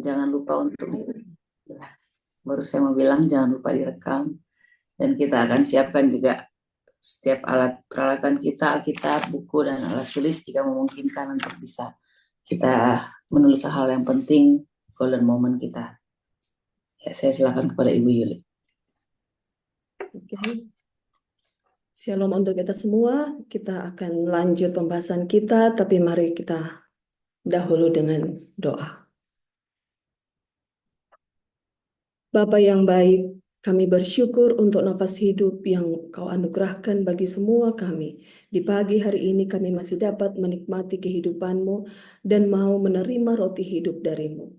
jangan lupa untuk baru saya mau bilang jangan lupa direkam, dan kita akan siapkan juga setiap alat peralatan kita, Alkitab, buku, dan alat tulis jika memungkinkan untuk bisa kita menulis hal yang penting, golden moment kita. Ya, saya silakan kepada Ibu Yuli. Oke. Shalom untuk kita semua. Kita akan lanjut pembahasan kita, tapi mari kita dahulu dengan doa. Bapa yang baik, kami bersyukur untuk nafas hidup yang Kau anugerahkan bagi semua kami. Di pagi hari ini kami masih dapat menikmati kehidupan-Mu dan mau menerima roti hidup dari-Mu.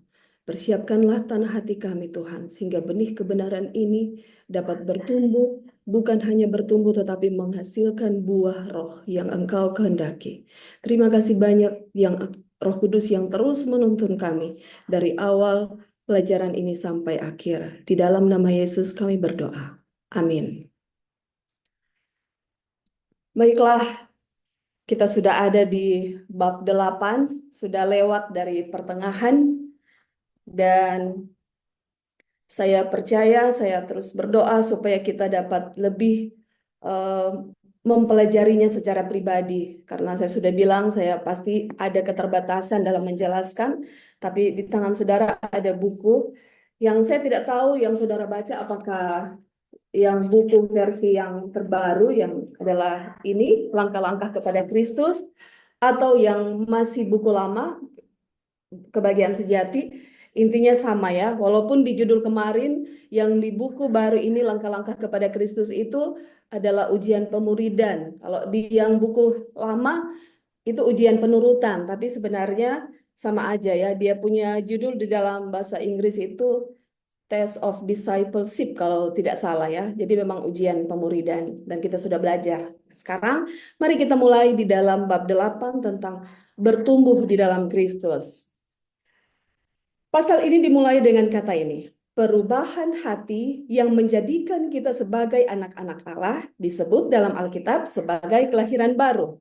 Persiapkanlah tanah hati kami Tuhan, sehingga benih kebenaran ini dapat bertumbuh, bukan hanya bertumbuh tetapi menghasilkan buah roh yang Engkau kehendaki. Terima kasih banyak yang Roh Kudus yang terus menuntun kami dari awal pelajaran ini sampai akhir. Di dalam nama Yesus kami berdoa. Amin. Baiklah, kita sudah ada di bab 8, sudah lewat dari pertengahan, dan saya percaya, saya terus berdoa supaya kita dapat lebih mempelajarinya secara pribadi. Karena saya sudah bilang, saya pasti ada keterbatasan dalam menjelaskan, tapi di tangan saudara ada buku yang saya tidak tahu yang saudara baca apakah yang buku versi yang terbaru yang adalah ini, Langkah-langkah kepada Kristus, atau yang masih buku lama, Kebahagiaan Sejati. Intinya sama ya, walaupun di judul kemarin yang di buku baru ini Langkah-langkah kepada Kristus itu adalah ujian pemuridan. Kalau di yang buku lama itu ujian penurutan, tapi sebenarnya sama aja ya. Dia punya judul di dalam bahasa Inggris itu Test of Discipleship kalau tidak salah ya. Jadi memang ujian pemuridan dan kita sudah belajar. Sekarang mari kita mulai di dalam bab 8 tentang bertumbuh di dalam Kristus. Pasal ini dimulai dengan kata ini. Perubahan hati yang menjadikan kita sebagai anak-anak Allah disebut dalam Alkitab sebagai kelahiran baru.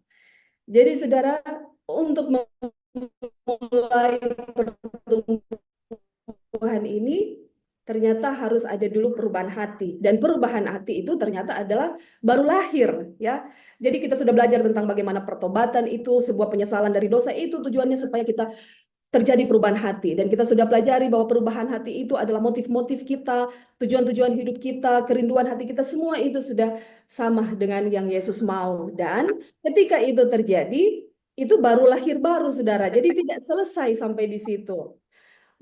Jadi saudara, untuk memulai pertumbuhan ini ternyata harus ada dulu perubahan hati, dan perubahan hati itu ternyata adalah baru lahir ya. Jadi kita sudah belajar tentang bagaimana pertobatan itu sebuah penyesalan dari dosa, itu tujuannya supaya kita terjadi perubahan hati, dan kita sudah pelajari bahwa perubahan hati itu adalah motif-motif kita, tujuan-tujuan hidup kita, kerinduan hati kita, semua itu sudah sama dengan yang Yesus mau. Dan ketika itu terjadi, itu baru lahir baru saudara. Jadi tidak selesai sampai di situ.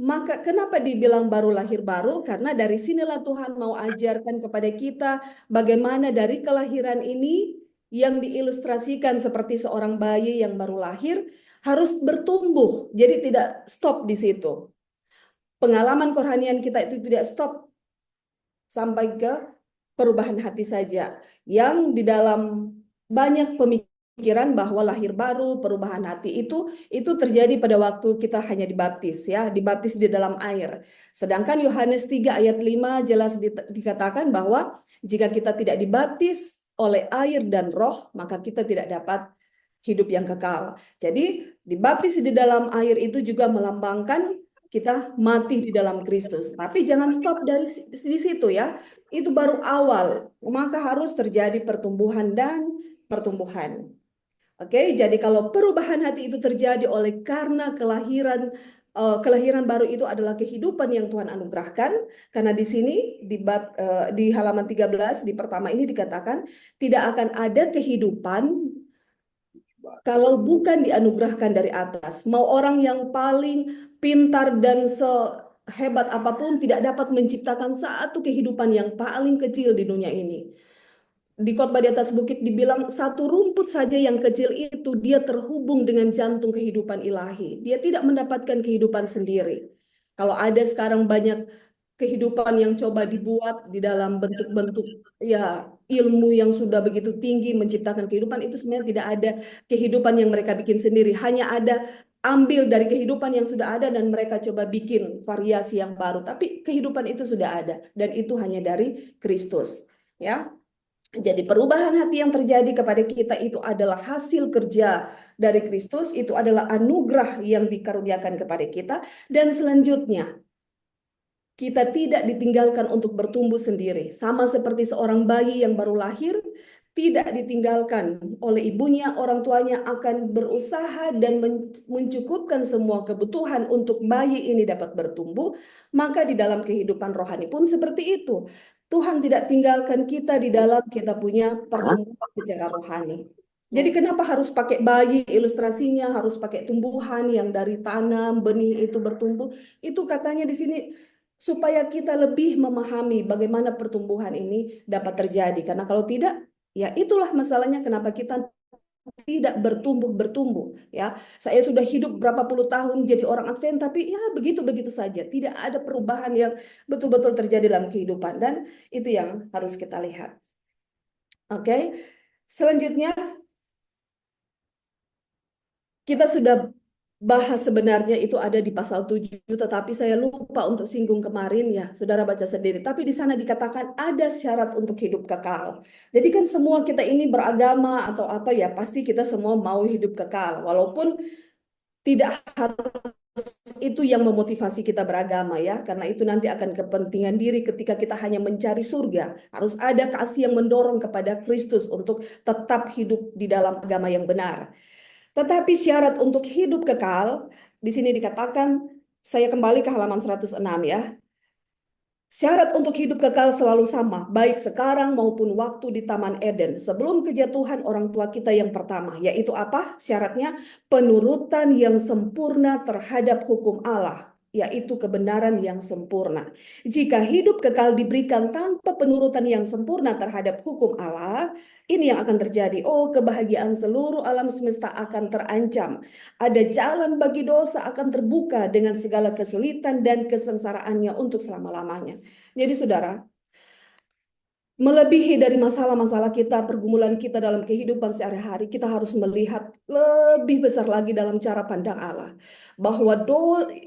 Maka kenapa dibilang baru lahir baru? Karena dari sinilah Tuhan mau ajarkan kepada kita bagaimana dari kelahiran ini yang diilustrasikan seperti seorang bayi yang baru lahir harus bertumbuh. Jadi tidak stop di situ. Pengalaman kerohanian kita itu tidak stop sampai ke perubahan hati saja. Yang di dalam banyak pemikiran bahwa lahir baru, perubahan hati itu terjadi pada waktu kita hanya dibaptis ya, dibaptis di dalam air. Sedangkan Yohanes 3 ayat 5 jelas dikatakan bahwa jika kita tidak dibaptis oleh air dan roh, maka kita tidak dapat hidup yang kekal. Jadi dibaptis di dalam air itu juga melambangkan kita mati di dalam Kristus. Tapi jangan stop dari di situ ya. Itu baru awal. Maka harus terjadi pertumbuhan dan pertumbuhan. Oke, jadi kalau perubahan hati itu terjadi oleh karena kelahiran baru itu adalah kehidupan yang Tuhan anugerahkan. Karena di sini di halaman 13 di pertama ini dikatakan tidak akan ada kehidupan kalau bukan dianugerahkan dari atas. Mau orang yang paling pintar dan sehebat apapun tidak dapat menciptakan satu kehidupan yang paling kecil di dunia ini. Di khotbah di atas bukit dibilang satu rumput saja yang kecil itu dia terhubung dengan jantung kehidupan ilahi. Dia tidak mendapatkan kehidupan sendiri. Kalau ada sekarang banyak kehidupan yang coba dibuat di dalam bentuk-bentuk ya ilmu yang sudah begitu tinggi menciptakan kehidupan, itu sebenarnya tidak ada kehidupan yang mereka bikin sendiri, hanya ada ambil dari kehidupan yang sudah ada dan mereka coba bikin variasi yang baru, tapi kehidupan itu sudah ada dan itu hanya dari Kristus ya. Jadi perubahan hati yang terjadi kepada kita itu adalah hasil kerja dari Kristus, itu adalah anugerah yang dikaruniakan kepada kita. Dan selanjutnya, kita tidak ditinggalkan untuk bertumbuh sendiri. Sama seperti seorang bayi yang baru lahir, tidak ditinggalkan oleh ibunya, orang tuanya akan berusaha dan mencukupkan semua kebutuhan untuk bayi ini dapat bertumbuh. Maka di dalam kehidupan rohani pun seperti itu. Tuhan tidak tinggalkan kita di dalam kita punya pertumbuhan secara rohani. Jadi kenapa harus pakai bayi ilustrasinya, harus pakai tumbuhan yang dari tanam, benih itu bertumbuh. Itu katanya di sini supaya kita lebih memahami bagaimana pertumbuhan ini dapat terjadi. Karena kalau tidak, ya itulah masalahnya kenapa kita tidak bertumbuh ya. Saya sudah hidup berapa puluh tahun jadi orang Advent tapi ya begitu-begitu saja. Tidak ada perubahan yang betul-betul terjadi dalam kehidupan dan itu yang harus kita lihat. Oke. Selanjutnya kita sudah bahas sebenarnya itu ada di pasal 7, tetapi saya lupa untuk singgung kemarin ya, saudara baca sendiri. Tapi di sana dikatakan ada syarat untuk hidup kekal. Jadi kan semua kita ini beragama atau apa ya, pasti kita semua mau hidup kekal. Walaupun tidak harus itu yang memotivasi kita beragama ya, karena itu nanti akan kepentingan diri ketika kita hanya mencari surga. Harus ada kasih yang mendorong kepada Kristus untuk tetap hidup di dalam agama yang benar. Tetapi syarat untuk hidup kekal, di sini dikatakan, saya kembali ke halaman 106 ya. Syarat untuk hidup kekal selalu sama, baik sekarang maupun waktu di Taman Eden. Sebelum kejatuhan orang tua kita yang pertama, yaitu apa? Syaratnya penurutan yang sempurna terhadap hukum Allah, yaitu kebenaran yang sempurna. Jika hidup kekal diberikan tanpa penurutan yang sempurna terhadap hukum Allah, ini yang akan terjadi. Oh, kebahagiaan seluruh alam semesta akan terancam. Ada jalan bagi dosa akan terbuka dengan segala kesulitan dan kesengsaraannya untuk selama-lamanya. Jadi saudara, melebihi dari masalah-masalah kita, pergumulan kita dalam kehidupan sehari-hari, kita harus melihat lebih besar lagi dalam cara pandang Allah. Bahwa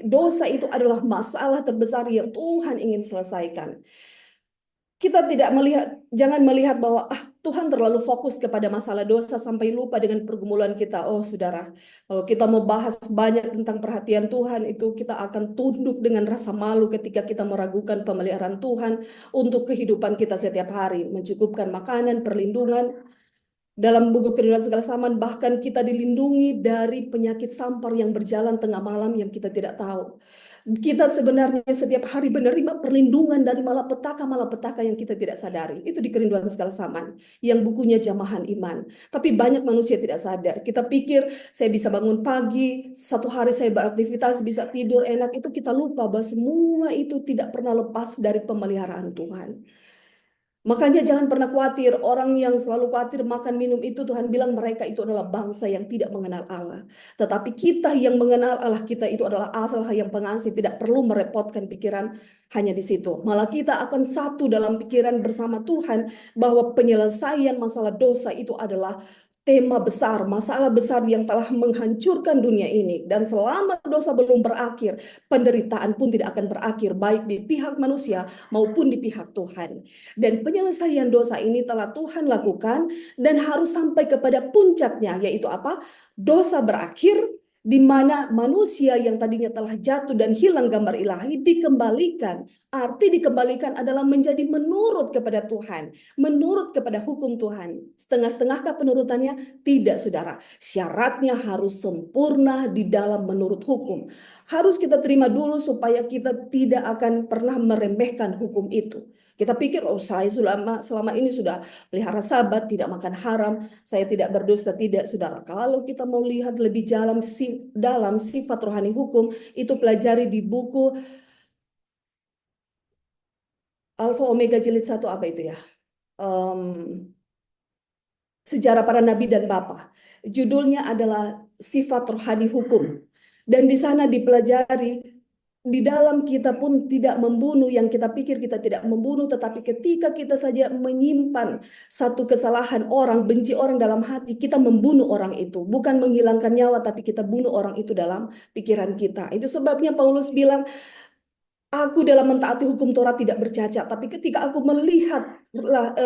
dosa itu adalah masalah terbesar yang Tuhan ingin selesaikan. Kita tidak melihat, jangan melihat bahwa Tuhan terlalu fokus kepada masalah dosa sampai lupa dengan pergumulan kita. Oh saudara, kalau kita mau bahas banyak tentang perhatian Tuhan itu kita akan tunduk dengan rasa malu ketika kita meragukan pemeliharaan Tuhan untuk kehidupan kita setiap hari. Mencukupkan makanan, perlindungan, dalam buku kehidupan segala zaman, bahkan kita dilindungi dari penyakit sampar yang berjalan tengah malam yang kita tidak tahu. Kita sebenarnya setiap hari menerima perlindungan dari malapetaka yang kita tidak sadari. Itu di kerinduan segala zaman, yang bukunya Jamahan Iman. Tapi banyak manusia tidak sadar. Kita pikir saya bisa bangun pagi, satu hari saya beraktivitas, bisa tidur enak. Itu kita lupa bahwa semua itu tidak pernah lepas dari pemeliharaan Tuhan. Makanya jangan pernah khawatir, orang yang selalu khawatir makan minum itu Tuhan bilang mereka itu adalah bangsa yang tidak mengenal Allah. Tetapi kita yang mengenal Allah, kita itu adalah asal yang pengasih, tidak perlu merepotkan pikiran hanya di situ. Malah kita akan satu dalam pikiran bersama Tuhan bahwa penyelesaian masalah dosa itu adalah tema besar, masalah besar yang telah menghancurkan dunia ini. Dan selama dosa belum berakhir, penderitaan pun tidak akan berakhir, baik di pihak manusia maupun di pihak Tuhan. Dan penyelesaian dosa ini telah Tuhan lakukan dan harus sampai kepada puncaknya, yaitu apa? Dosa berakhir di mana manusia yang tadinya telah jatuh dan hilang gambar ilahi dikembalikan. Arti dikembalikan adalah menjadi menurut kepada Tuhan, menurut kepada hukum Tuhan. Setengah-setengahkah penurutannya? Tidak, saudara. Syaratnya harus sempurna di dalam menurut hukum. Harus kita terima dulu supaya kita tidak akan pernah meremehkan hukum itu. Kita pikir, oh saya selama ini sudah pelihara sabat, tidak makan haram, saya tidak berdosa. Tidak, saudara. Kalau kita mau lihat lebih dalam sifat rohani hukum, itu pelajari di buku Alfa Omega jilid 1 apa itu ya? Sejarah para nabi dan bapa. Judulnya adalah sifat rohani hukum. Dan di sana dipelajari di dalam kita pun tidak membunuh, yang kita pikir kita tidak membunuh, tetapi ketika kita saja menyimpan satu kesalahan orang, benci orang dalam hati, kita membunuh orang itu. Bukan menghilangkan nyawa, tapi kita bunuh orang itu dalam pikiran kita. Itu sebabnya Paulus bilang, Aku dalam mentaati hukum Taurat tidak bercacat, tapi ketika aku melihat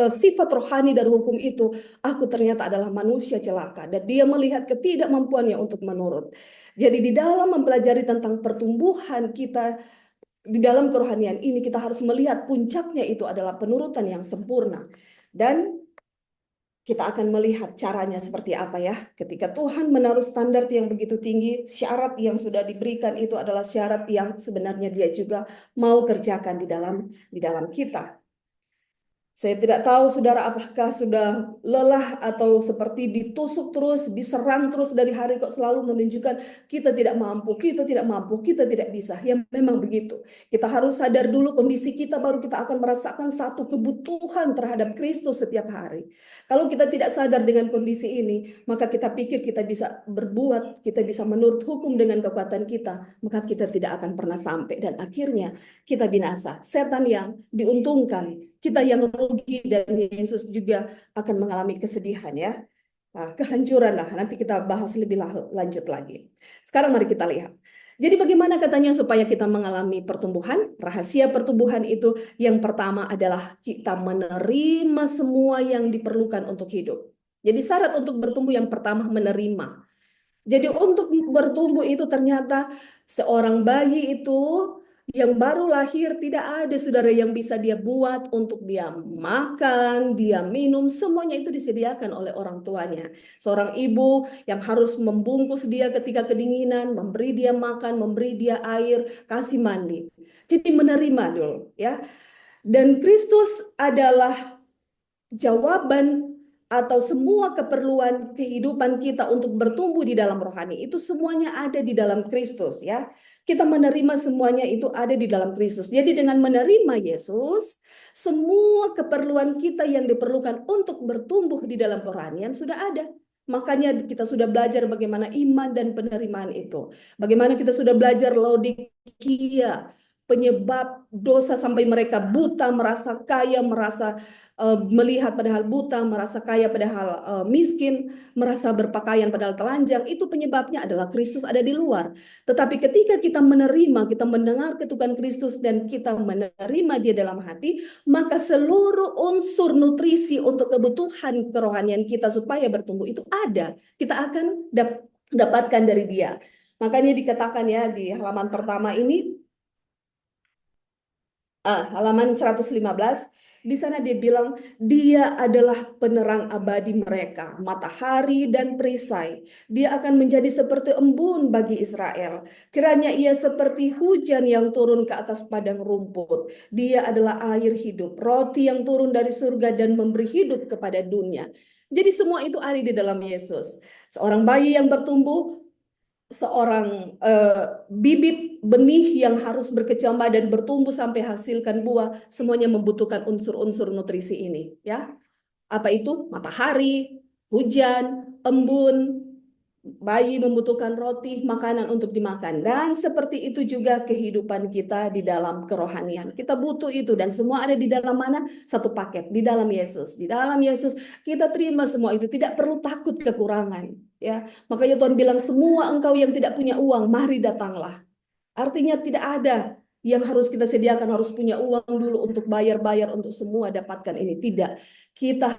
sifat rohani dari hukum itu, aku ternyata adalah manusia celaka dan dia melihat ketidakmampuannya untuk menurut. Jadi di dalam mempelajari tentang pertumbuhan kita di dalam kerohanian ini, kita harus melihat puncaknya itu adalah penurutan yang sempurna. Dan kita akan melihat caranya seperti apa ya. Ketika Tuhan menaruh standar yang begitu tinggi, syarat yang sudah diberikan itu adalah syarat yang sebenarnya dia juga mau kerjakan di dalam kita. Saya tidak tahu saudara apakah sudah lelah atau seperti ditusuk terus, diserang terus dari hari kok selalu menunjukkan kita tidak mampu, kita tidak mampu, kita tidak bisa. Ya memang begitu. Kita harus sadar dulu kondisi kita baru kita akan merasakan satu kebutuhan terhadap Kristus setiap hari. Kalau kita tidak sadar dengan kondisi ini, maka kita pikir kita bisa berbuat, kita bisa menurut hukum dengan kekuatan kita, maka kita tidak akan pernah sampai dan akhirnya kita binasa. Setan yang diuntungkan, kita yang rugi, dan Yesus juga akan mengalami kesedihan ya. Nah, kehancuran lah. Nanti kita bahas lebih lanjut lagi. Sekarang mari kita lihat. Jadi bagaimana katanya supaya kita mengalami pertumbuhan? Rahasia pertumbuhan itu yang pertama adalah kita menerima semua yang diperlukan untuk hidup. Jadi syarat untuk bertumbuh yang pertama menerima. Jadi untuk bertumbuh itu ternyata seorang bayi itu yang baru lahir tidak ada saudara yang bisa dia buat untuk dia makan, dia minum, semuanya itu disediakan oleh orang tuanya. Seorang ibu yang harus membungkus dia ketika kedinginan, memberi dia makan, memberi dia air, kasih mandi. Jadi menerima dulu ya. Dan Kristus adalah jawaban atau semua keperluan kehidupan kita untuk bertumbuh di dalam rohani itu semuanya ada di dalam Kristus ya. Kita menerima semuanya itu ada di dalam Kristus. Jadi dengan menerima Yesus, semua keperluan kita yang diperlukan untuk bertumbuh di dalam kerohanian sudah ada. Makanya kita sudah belajar bagaimana iman dan penerimaan itu. Bagaimana kita sudah belajar Laodikia, penyebab dosa sampai mereka buta, merasa kaya, merasa melihat padahal buta, merasa kaya padahal miskin, merasa berpakaian padahal telanjang, itu penyebabnya adalah Kristus ada di luar. Tetapi ketika kita menerima, kita mendengar ketukan Kristus dan kita menerima dia dalam hati, maka seluruh unsur nutrisi untuk kebutuhan kerohanian kita supaya bertumbuh itu ada. Kita akan dapatkan dari dia. Makanya dikatakan ya di halaman pertama ini, halaman 115, di sana dia bilang dia adalah penerang abadi mereka, matahari dan perisai. Dia akan menjadi seperti embun bagi Israel. Kiranya ia seperti hujan yang turun ke atas padang rumput. Dia adalah air hidup, roti yang turun dari surga dan memberi hidup kepada dunia. Jadi semua itu ada di dalam Yesus. Seorang bayi yang bertumbuh, seorang bibit benih yang harus berkecambah dan bertumbuh sampai hasilkan buah, semuanya membutuhkan unsur-unsur nutrisi ini ya. Apa itu? Matahari, hujan, embun, bayi membutuhkan roti, makanan untuk dimakan. Dan seperti itu juga kehidupan kita di dalam kerohanian. Kita butuh itu dan semua ada di dalam mana? Satu paket, di dalam Yesus. Di dalam Yesus kita terima semua itu, tidak perlu takut kekurangan. Ya, makanya Tuhan bilang semua engkau yang tidak punya uang, mari datanglah. Artinya tidak ada yang harus kita sediakan, harus punya uang dulu untuk bayar-bayar untuk semua dapatkan ini. Tidak. Kita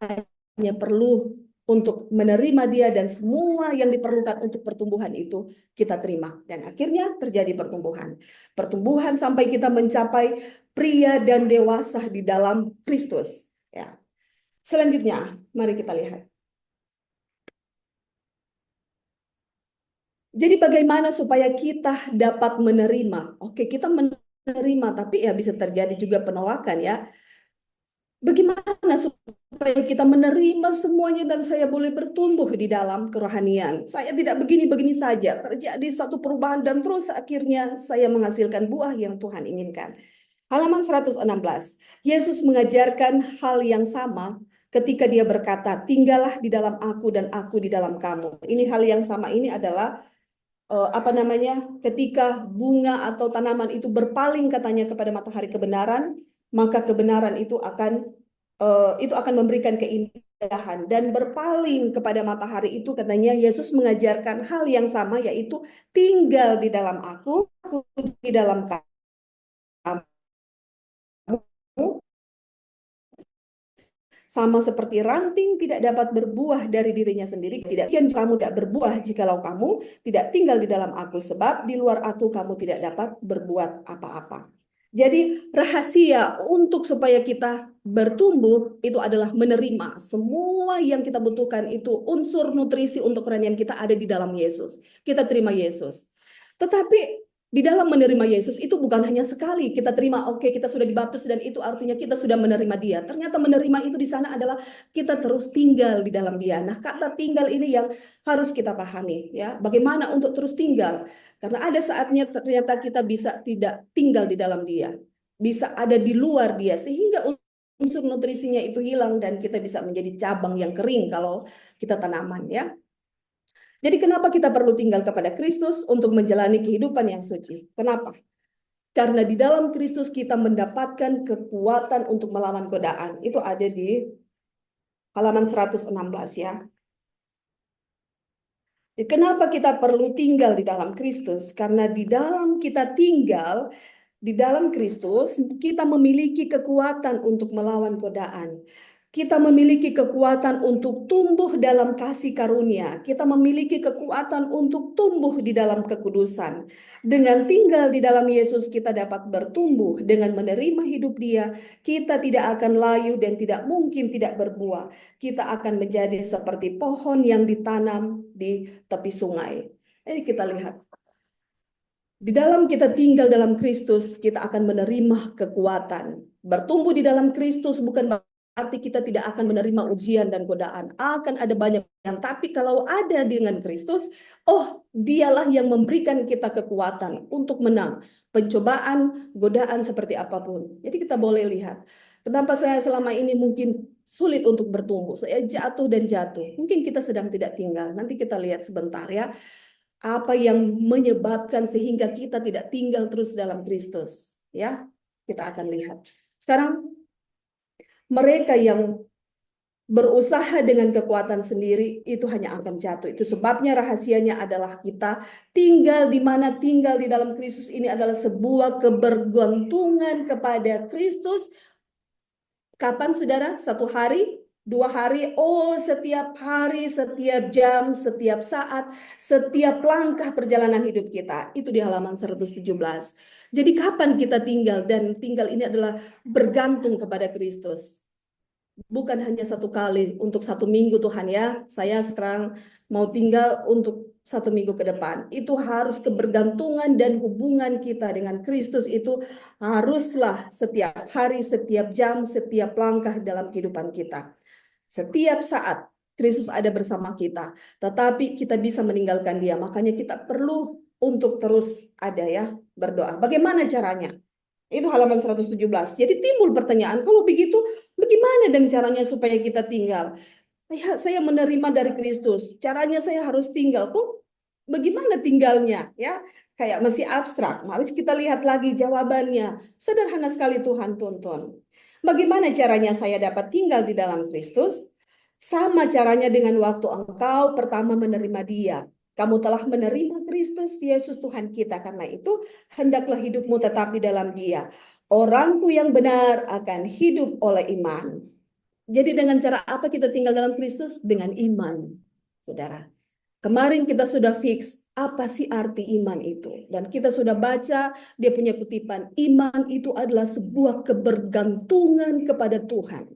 hanya perlu untuk menerima dia dan semua yang diperlukan untuk pertumbuhan itu kita terima. Dan akhirnya terjadi pertumbuhan. Pertumbuhan sampai kita mencapai pria dan dewasa di dalam Kristus. Ya. Selanjutnya, mari kita lihat. Jadi bagaimana supaya kita dapat menerima? Oke, kita menerima, tapi ya bisa terjadi juga penolakan ya. Bagaimana supaya kita menerima semuanya dan saya boleh bertumbuh di dalam kerohanian? Saya tidak begini-begini saja. Terjadi satu perubahan dan terus akhirnya saya menghasilkan buah yang Tuhan inginkan. Halaman 116. Yesus mengajarkan hal yang sama ketika dia berkata, "Tinggallah di dalam aku dan aku di dalam kamu." Ini hal yang sama ini adalah apa namanya, ketika bunga atau tanaman itu berpaling katanya kepada matahari kebenaran, maka kebenaran itu akan memberikan keindahan. Dan berpaling kepada matahari itu katanya Yesus mengajarkan hal yang sama, yaitu tinggal di dalam aku di dalam kamu. sama seperti ranting tidak dapat berbuah dari dirinya sendiri, tidak mungkin kamu tidak berbuah jikalau kamu tidak tinggal di dalam aku, sebab di luar aku kamu tidak dapat berbuat apa-apa. Jadi rahasia untuk supaya kita bertumbuh itu adalah menerima semua yang kita butuhkan, itu unsur nutrisi untuk kerohanian kita ada di dalam Yesus. Kita terima Yesus. Tetapi di dalam menerima Yesus itu bukan hanya sekali kita terima, oke, kita sudah dibaptis dan itu artinya kita sudah menerima Dia. Ternyata menerima itu di sana adalah kita terus tinggal di dalam Dia. Nah, kata tinggal ini yang harus kita pahami, ya. Bagaimana untuk terus tinggal? Karena ada saatnya ternyata kita bisa tidak tinggal di dalam Dia, bisa ada di luar Dia, sehingga unsur nutrisinya itu hilang dan kita bisa menjadi cabang yang kering kalau kita tanaman, ya. Jadi kenapa kita perlu tinggal kepada Kristus untuk menjalani kehidupan yang suci? Kenapa? Karena di dalam Kristus kita mendapatkan kekuatan untuk melawan godaan. Itu ada di halaman 116, ya. Kenapa kita perlu tinggal di dalam Kristus? Karena di dalam kita tinggal di dalam Kristus, kita memiliki kekuatan untuk melawan godaan. Kita memiliki kekuatan untuk tumbuh dalam kasih karunia. Kita memiliki kekuatan untuk tumbuh di dalam kekudusan. Dengan tinggal di dalam Yesus, kita dapat bertumbuh. Dengan menerima hidup Dia, kita tidak akan layu dan tidak mungkin tidak berbuah. Kita akan menjadi seperti pohon yang ditanam di tepi sungai. Ini kita lihat. Di dalam kita tinggal dalam Kristus, kita akan menerima kekuatan. Bertumbuh di dalam Kristus bukan berarti kita tidak akan menerima ujian dan godaan. Akan ada banyak yang, tapi kalau ada dengan Kristus, oh, Dialah yang memberikan kita kekuatan untuk menang pencobaan, godaan seperti apapun. Jadi kita boleh lihat, kenapa saya selama ini mungkin sulit untuk bertumbuh. Saya jatuh dan jatuh. Mungkin kita sedang tidak tinggal. Nanti kita lihat sebentar, ya. Apa yang menyebabkan sehingga kita tidak tinggal terus dalam Kristus, ya? Kita akan lihat. Sekarang mereka yang berusaha dengan kekuatan sendiri itu hanya akan jatuh. Itu sebabnya rahasianya adalah kita tinggal di mana tinggal di dalam Kristus ini adalah sebuah kebergantungan kepada Kristus. Kapan, saudara? Satu hari? 2 hari? Oh, setiap hari, setiap jam, setiap saat, setiap langkah perjalanan hidup kita. Itu di halaman 117. Jadi kapan kita tinggal? Dan tinggal ini adalah bergantung kepada Kristus. Bukan hanya satu kali untuk 1 minggu, Tuhan, ya. Saya sekarang mau tinggal untuk 1 minggu ke depan. Itu harus kebergantungan dan hubungan kita dengan Kristus itu haruslah setiap hari, setiap jam, setiap langkah dalam kehidupan kita. Setiap saat Kristus ada bersama kita, tetapi kita bisa meninggalkan Dia. Makanya kita perlu untuk terus ada, ya, berdoa. Bagaimana caranya? Itu halaman 117. Jadi timbul pertanyaan, kalau begitu bagaimana dengan caranya supaya kita tinggal? Ya, saya menerima dari Kristus. Caranya saya harus tinggal. Kok bagaimana tinggalnya? Ya, kayak masih abstrak. Mari kita lihat lagi jawabannya. Sederhana sekali, Tuhan tuntun. Bagaimana caranya saya dapat tinggal di dalam Kristus? Sama caranya dengan waktu engkau pertama menerima Dia. Kamu telah menerima Kristus Yesus Tuhan kita. Karena itu hendaklah hidupmu tetap di dalam Dia. Orangku yang benar akan hidup oleh iman. Jadi dengan cara apa kita tinggal dalam Kristus? Dengan iman, saudara. Kemarin kita sudah fix apa sih arti iman itu. Dan kita sudah baca dia punya kutipan. Iman itu adalah sebuah kebergantungan kepada Tuhan.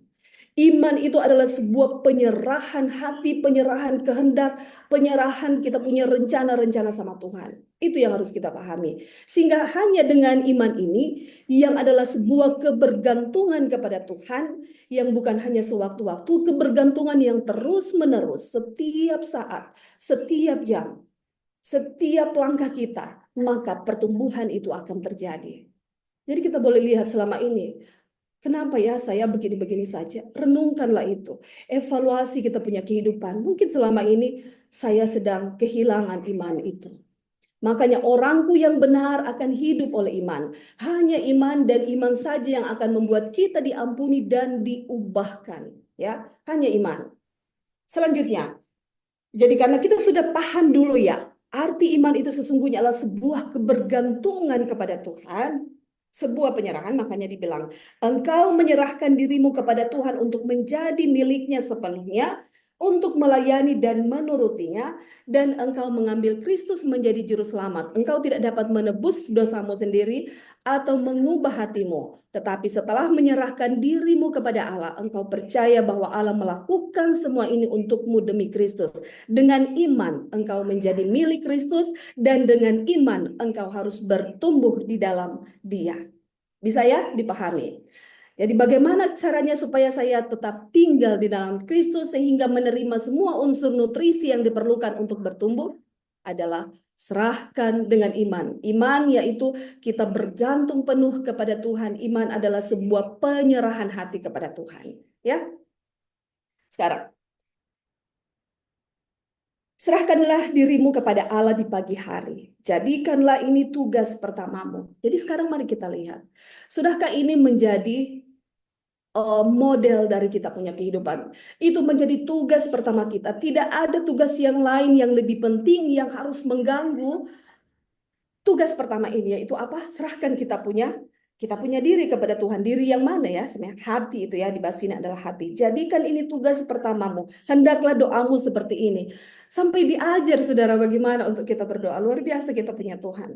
Iman itu adalah sebuah penyerahan hati, penyerahan kehendak, penyerahan kita punya rencana-rencana sama Tuhan. Itu yang harus kita pahami. Sehingga hanya dengan iman ini yang adalah sebuah kebergantungan kepada Tuhan yang bukan hanya sewaktu-waktu, kebergantungan yang terus-menerus setiap saat, setiap jam, setiap langkah kita, maka pertumbuhan itu akan terjadi. Jadi kita boleh lihat selama ini, kenapa ya saya begini-begini saja? Renungkanlah itu. Evaluasi kita punya kehidupan. Mungkin selama ini saya sedang kehilangan iman itu. Makanya orangku yang benar akan hidup oleh iman. Hanya iman dan iman saja yang akan membuat kita diampuni dan diubahkan. Ya, hanya iman. Selanjutnya, jadi karena kita sudah paham dulu, ya, arti iman itu sesungguhnya adalah sebuah kebergantungan kepada Tuhan. sebuah penyerahan, makanya dibilang, engkau menyerahkan dirimu kepada Tuhan untuk menjadi miliknya sepenuhnya, untuk melayani dan menurutinya, dan engkau mengambil Kristus menjadi juru selamat. Engkau tidak dapat menebus dosamu sendiri atau mengubah hatimu. Tetapi setelah menyerahkan dirimu kepada Allah, engkau percaya bahwa Allah melakukan semua ini untukmu demi Kristus. Dengan iman, engkau menjadi milik Kristus, dan dengan iman, engkau harus bertumbuh di dalam Dia. Bisa ya dipahami? Jadi bagaimana caranya supaya saya tetap tinggal di dalam Kristus sehingga menerima semua unsur nutrisi yang diperlukan untuk bertumbuh adalah serahkan dengan iman. Iman yaitu kita bergantung penuh kepada Tuhan. Iman adalah sebuah penyerahan hati kepada Tuhan. Ya, sekarang serahkanlah dirimu kepada Allah di pagi hari. Jadikanlah ini tugas pertamamu. Jadi sekarang mari kita lihat. Sudahkah ini menjadi model dari kita punya kehidupan? Itu menjadi tugas pertama kita. Tidak ada tugas yang lain yang lebih penting yang harus mengganggu tugas pertama ini, yaitu apa? Serahkan kita punya diri kepada Tuhan. Diri yang mana ya? Sebenarnya hati itu ya, di bahasa sini adalah hati. Jadikan ini tugas pertamamu. Hendaklah doamu seperti ini. Sampai diajar saudara bagaimana untuk kita berdoa. Luar biasa kita punya Tuhan.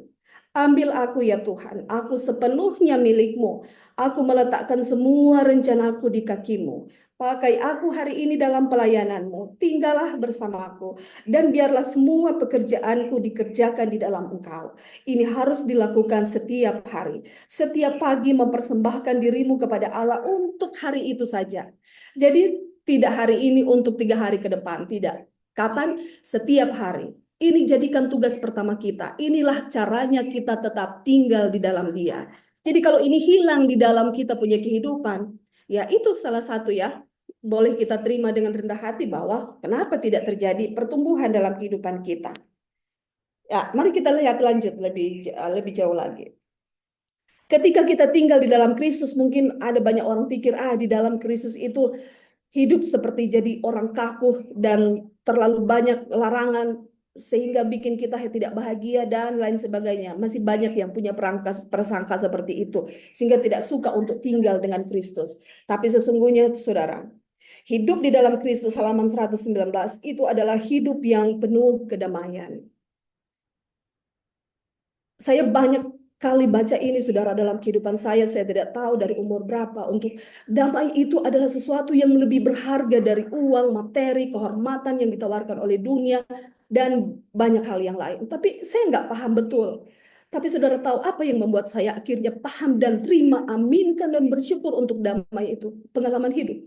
Ambil aku ya Tuhan, aku sepenuhnya milikmu. Aku meletakkan semua rencanaku di kakimu. Pakai aku hari ini dalam pelayananmu. Tinggallah bersamaku. Dan biarlah semua pekerjaanku dikerjakan di dalam engkau. Ini harus dilakukan setiap hari. Setiap pagi mempersembahkan dirimu kepada Allah untuk hari itu saja. Jadi tidak hari ini untuk 3 hari ke depan. Tidak. Kapan? Setiap hari. Ini jadikan tugas pertama kita. Inilah caranya kita tetap tinggal di dalam Dia. Jadi kalau ini hilang di dalam kita punya kehidupan, ya itu salah satu ya. Boleh kita terima dengan rendah hati bahwa kenapa tidak terjadi pertumbuhan dalam kehidupan kita. Ya, mari kita lihat lanjut lebih jauh lagi. Ketika kita tinggal di dalam Kristus, mungkin ada banyak orang pikir, di dalam Kristus itu hidup seperti jadi orang kaku dan terlalu banyak larangan sehingga bikin kita tidak bahagia dan lain sebagainya. Masih banyak yang punya prasangka seperti itu sehingga tidak suka untuk tinggal dengan Kristus. Tapi sesungguhnya saudara, hidup di dalam Kristus halaman 119 itu adalah hidup yang penuh kedamaian. Saya banyak kali baca ini saudara dalam kehidupan saya tidak tahu dari umur berapa, untuk damai itu adalah sesuatu yang lebih berharga dari uang, materi, kehormatan yang ditawarkan oleh dunia, dan banyak hal yang lain. Tapi saya nggak paham betul. Tapi saudara tahu apa yang membuat saya akhirnya paham dan terima, aminkan dan bersyukur untuk damai itu? Pengalaman hidup.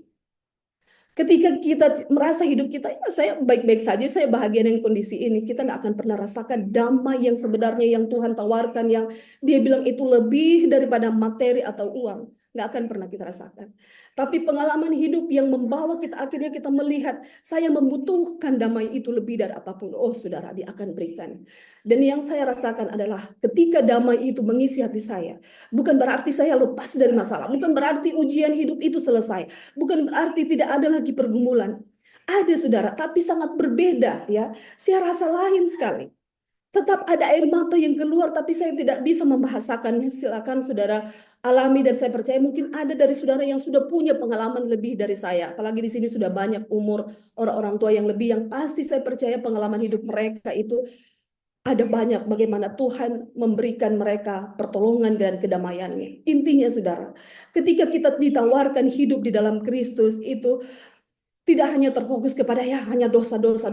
Ketika kita merasa hidup kita, ya saya baik-baik saja, saya bahagia dengan kondisi ini, kita nggak akan pernah rasakan damai yang sebenarnya yang Tuhan tawarkan, yang Dia bilang itu lebih daripada materi atau uang. Nggak akan pernah kita rasakan. Tapi pengalaman hidup yang membawa kita akhirnya kita melihat, saya membutuhkan damai itu lebih dari apapun. Oh saudara, Dia akan berikan. Dan yang saya rasakan adalah ketika damai itu mengisi hati saya, bukan berarti saya lepas dari masalah, bukan berarti ujian hidup itu selesai, bukan berarti tidak ada lagi pergumulan. Ada saudara, tapi sangat berbeda ya. Saya rasa lain sekali. Tetap ada air mata yang keluar, tapi saya tidak bisa membahasakannya. Silakan saudara alami, dan saya percaya mungkin ada dari saudara yang sudah punya pengalaman lebih dari saya. Apalagi di sini sudah banyak umur orang-orang tua yang lebih, yang pasti saya percaya pengalaman hidup mereka itu ada banyak bagaimana Tuhan memberikan mereka pertolongan dan kedamaiannya. Intinya saudara, ketika kita ditawarkan hidup di dalam Kristus itu tidak hanya terfokus kepada ya hanya dosa-dosa,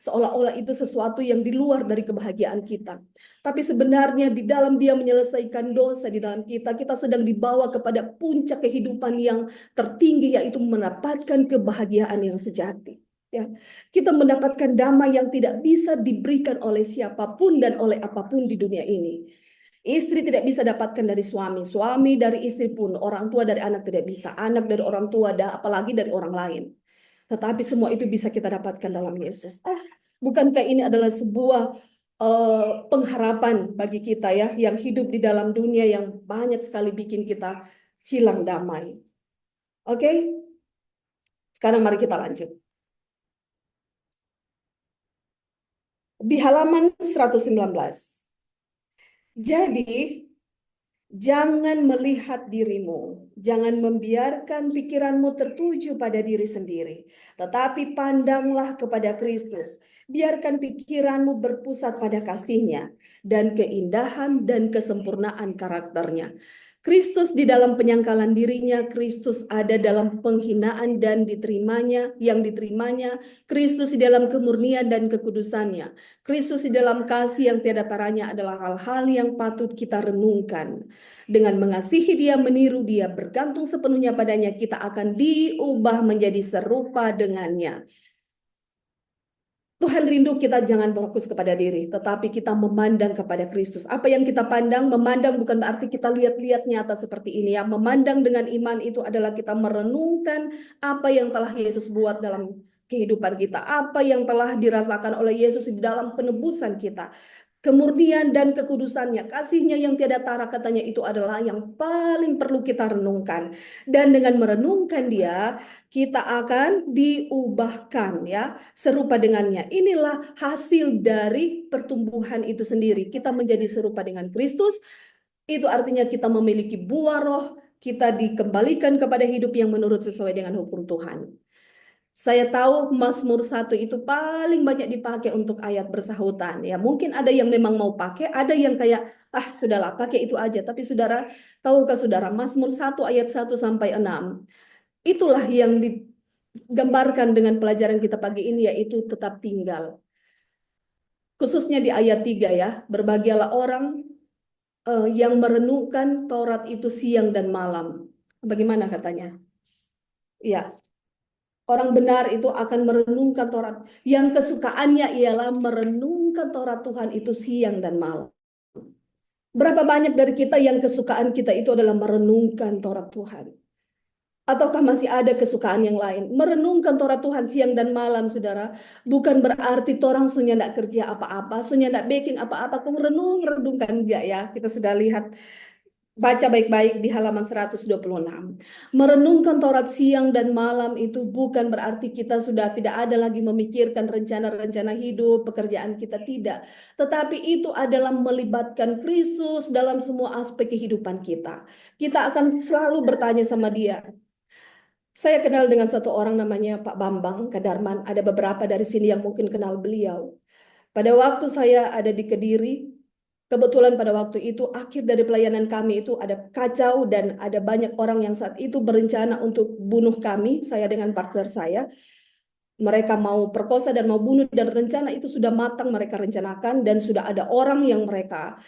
seolah-olah itu sesuatu yang di luar dari kebahagiaan kita. Tapi sebenarnya di dalam Dia menyelesaikan dosa di dalam kita, kita sedang dibawa kepada puncak kehidupan yang tertinggi, yaitu mendapatkan kebahagiaan yang sejati. Ya, kita mendapatkan damai yang tidak bisa diberikan oleh siapapun dan oleh apapun di dunia ini. Istri tidak bisa dapatkan dari suami, suami dari istri pun, orang tua dari anak tidak bisa, anak dari orang tua, dan apalagi dari orang lain. Tetapi semua itu bisa kita dapatkan dalam Yesus. Bukankah ini adalah sebuah pengharapan bagi kita ya, yang hidup di dalam dunia yang banyak sekali bikin kita hilang damai. Oke? Sekarang mari kita lanjut. Di halaman 119. Jadi, Jangan melihat dirimu, jangan membiarkan pikiranmu tertuju pada diri sendiri, tetapi pandanglah kepada Kristus. Biarkan pikiranmu berpusat pada kasih-Nya dan keindahan dan kesempurnaan karakternya. Kristus di dalam penyangkalan dirinya, Kristus ada dalam penghinaan dan diterimanya, Kristus di dalam kemurnian dan kekudusannya, Kristus di dalam kasih yang tiada taranya adalah hal-hal yang patut kita renungkan. Dengan mengasihi Dia, meniru Dia, bergantung sepenuhnya padanya, kita akan diubah menjadi serupa dengannya. Tuhan rindu kita jangan fokus kepada diri, tetapi kita memandang kepada Kristus. Apa yang kita pandang, memandang bukan berarti kita lihat-lihat nyata seperti ini ya. Memandang dengan iman itu adalah kita merenungkan apa yang telah Yesus buat dalam kehidupan kita, apa yang telah dirasakan oleh Yesus di dalam penebusan kita. Kemurnian dan kekudusannya, kasihnya yang tiada tara, katanya itu adalah yang paling perlu kita renungkan. Dan dengan merenungkan Dia, kita akan diubahkan ya, serupa dengannya. Inilah hasil dari pertumbuhan itu sendiri. Kita menjadi serupa dengan Kristus, itu artinya kita memiliki buah roh, kita dikembalikan kepada hidup yang menurut sesuai dengan hukum Tuhan. Saya tahu Mazmur 1 itu paling banyak dipakai untuk ayat bersahutan. Ya, mungkin ada yang memang mau pakai, ada yang kayak, sudahlah pakai itu aja. Tapi saudara, tahukah saudara, Mazmur 1 ayat 1 sampai 6, itulah yang digambarkan dengan pelajaran kita pagi ini, yaitu tetap tinggal. Khususnya di ayat 3 ya, berbahagialah orang yang merenungkan Taurat itu siang dan malam. Bagaimana katanya? Ya, orang benar itu akan merenungkan Taurat. Yang kesukaannya ialah merenungkan Taurat Tuhan itu siang dan malam. Berapa banyak dari kita yang kesukaan kita itu adalah merenungkan Taurat Tuhan? Ataukah masih ada kesukaan yang lain? Merenungkan Taurat Tuhan siang dan malam, saudara. Bukan berarti orang sunya tidak kerja apa-apa, sunya tidak baking apa-apa. Kamu renungkan dia ya. Kita sudah lihat. Baca baik-baik di halaman 126. Merenungkan Taurat siang dan malam itu bukan berarti kita sudah tidak ada lagi memikirkan rencana-rencana hidup, pekerjaan kita, tidak. Tetapi itu adalah melibatkan Kristus dalam semua aspek kehidupan kita. Kita akan selalu bertanya sama Dia. Saya kenal dengan satu orang namanya Pak Bambang Kadarman. Ada beberapa dari sini yang mungkin kenal beliau. Pada waktu saya ada di Kediri, kebetulan pada waktu itu akhir dari pelayanan kami itu ada kacau dan ada banyak orang yang saat itu berencana untuk bunuh kami, saya dengan partner saya. Mereka mau perkosa dan mau bunuh, dan rencana itu sudah matang mereka rencanakan, dan sudah ada orang yang mereka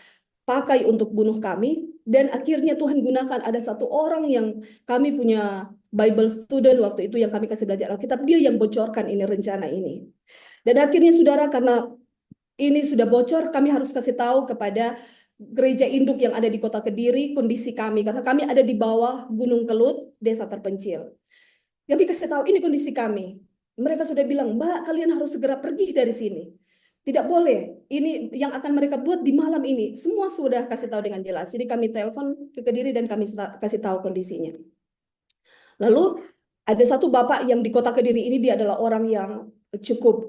pakai untuk bunuh kami. Dan akhirnya Tuhan gunakan, ada satu orang yang kami punya Bible student waktu itu yang kami kasih belajar Alkitab, dia yang bocorkan ini rencana ini. Dan akhirnya saudara, karena ini sudah bocor, kami harus kasih tahu kepada gereja induk yang ada di Kota Kediri kondisi kami, karena kami ada di bawah Gunung Kelut, desa terpencil. Kami kasih tahu ini kondisi kami. Mereka sudah bilang, Mbak, kalian harus segera pergi dari sini. Tidak boleh. Ini yang akan mereka buat di malam ini. Semua sudah kasih tahu dengan jelas. Jadi kami telepon ke Kediri dan kami kasih tahu kondisinya. Lalu ada satu bapak yang di Kota Kediri ini, dia adalah orang yang cukup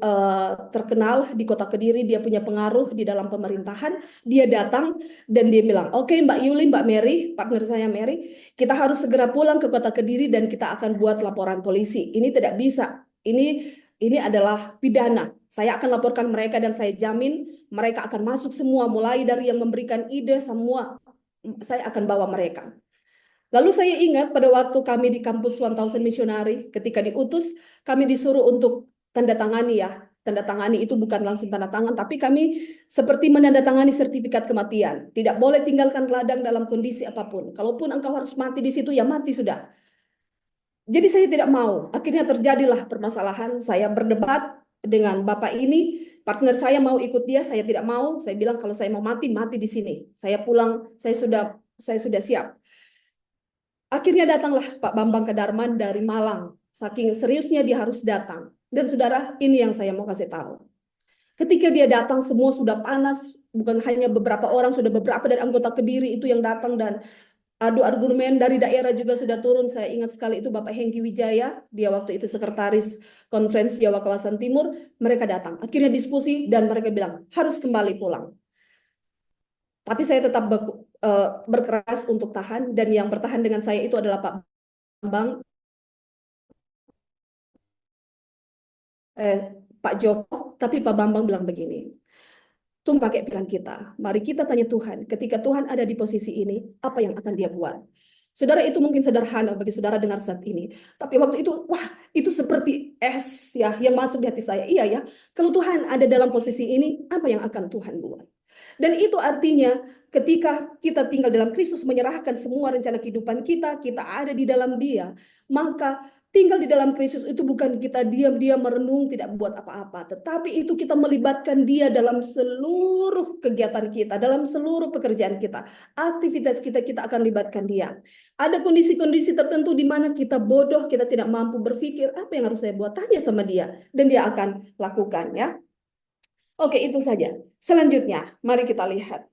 terkenal di Kota Kediri, dia punya pengaruh di dalam pemerintahan. Dia datang dan dia bilang, oke, Mbak Yuli, Mbak Mary, partner saya Mary, kita harus segera pulang ke Kota Kediri dan kita akan buat laporan polisi. Ini tidak bisa. Ini adalah pidana. Saya akan laporkan mereka dan saya jamin mereka akan masuk semua, mulai dari yang memberikan ide, semua saya akan bawa mereka. Lalu saya ingat pada waktu kami di kampus 1000 Missionary, ketika diutus, kami disuruh untuk tanda tangani ya. Tanda tangani itu bukan langsung tanda tangan, tapi kami seperti menandatangani sertifikat kematian. Tidak boleh tinggalkan ladang dalam kondisi apapun. Kalaupun engkau harus mati di situ, ya mati sudah. Jadi saya tidak mau. Akhirnya terjadilah permasalahan. Saya berdebat dengan bapak ini. Partner saya mau ikut dia, saya tidak mau. Saya bilang kalau saya mau mati, mati di sini. Saya pulang, saya sudah siap. Akhirnya datanglah Pak Bambang Kadarman dari Malang. Saking seriusnya dia harus datang. Dan saudara, ini yang saya mau kasih tahu. Ketika dia datang, semua sudah panas. Bukan hanya beberapa orang, sudah beberapa dari anggota Kediri itu yang datang, dan adu argumen dari daerah juga sudah turun. Saya ingat sekali itu Bapak Hengki Wijaya, dia waktu itu sekretaris konferensi Jawa Kawasan Timur. Mereka datang. Akhirnya diskusi dan mereka bilang harus kembali pulang. Tapi saya tetap berkeras untuk tahan, dan yang bertahan dengan saya itu adalah Pak Bambang, Pak Joko. Tapi Pak Bambang bilang begini, tunggu pakai pikiran kita. Mari kita tanya Tuhan, ketika Tuhan ada di posisi ini, apa yang akan dia buat? Saudara, itu mungkin sederhana bagi saudara dengar saat ini. Tapi waktu itu, wah, itu seperti es ya yang masuk di hati saya. Iya ya, kalau Tuhan ada dalam posisi ini, apa yang akan Tuhan buat? Dan itu artinya ketika kita tinggal dalam Kristus, menyerahkan semua rencana kehidupan kita, kita ada di dalam Dia, maka tinggal di dalam Kristus itu bukan kita diam-diam merenung tidak buat apa-apa, tetapi itu kita melibatkan Dia dalam seluruh kegiatan kita, dalam seluruh pekerjaan kita, aktivitas kita, kita akan libatkan Dia. Ada kondisi-kondisi tertentu di mana kita bodoh, kita tidak mampu berpikir, apa yang harus saya buat? Tanya sama Dia, dan Dia akan lakukan ya. Oke, itu saja. Selanjutnya, mari kita lihat.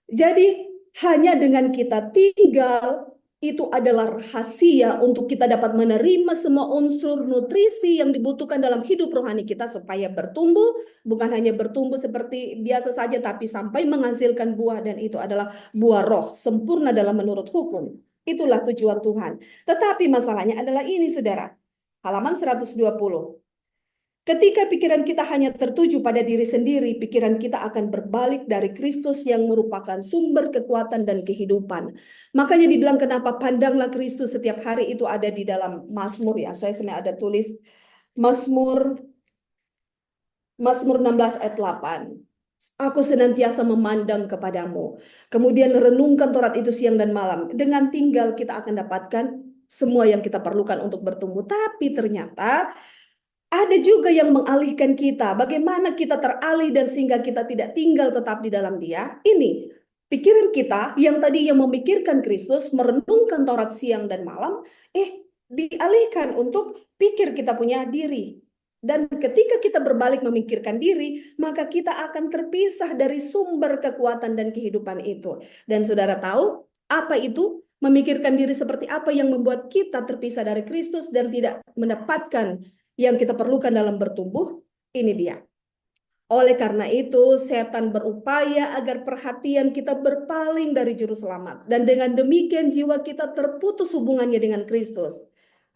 Jadi, hanya dengan kita tinggal, itu adalah rahasia untuk kita dapat menerima semua unsur nutrisi yang dibutuhkan dalam hidup rohani kita supaya bertumbuh, bukan hanya bertumbuh seperti biasa saja, tapi sampai menghasilkan buah, dan itu adalah buah roh, sempurna dalam menurut hukum. Itulah tujuan Tuhan. Tetapi masalahnya adalah ini, saudara. Halaman 120. Ketika pikiran kita hanya tertuju pada diri sendiri, pikiran kita akan berbalik dari Kristus yang merupakan sumber kekuatan dan kehidupan. Makanya dibilang kenapa pandanglah Kristus setiap hari, itu ada di dalam Mazmur ya. Saya sebenarnya ada tulis Mazmur 16 ayat 8. Aku senantiasa memandang kepadamu. Kemudian renungkan Taurat itu siang dan malam. Dengan tinggal kita akan dapatkan semua yang kita perlukan untuk bertumbuh. Tapi ternyata ada juga yang mengalihkan kita. Bagaimana kita teralih dan sehingga kita tidak tinggal tetap di dalam Dia? Ini pikiran kita yang tadi yang memikirkan Kristus, merenungkan Taurat siang dan malam, dialihkan untuk pikir kita punya diri. Dan ketika kita berbalik memikirkan diri, maka kita akan terpisah dari sumber kekuatan dan kehidupan itu. Dan saudara tahu apa itu? Memikirkan diri seperti apa yang membuat kita terpisah dari Kristus dan tidak mendapatkan yang kita perlukan dalam bertumbuh. Ini dia. Oleh karena itu, setan berupaya agar perhatian kita berpaling dari juru selamat. Dan dengan demikian jiwa kita terputus hubungannya dengan Kristus.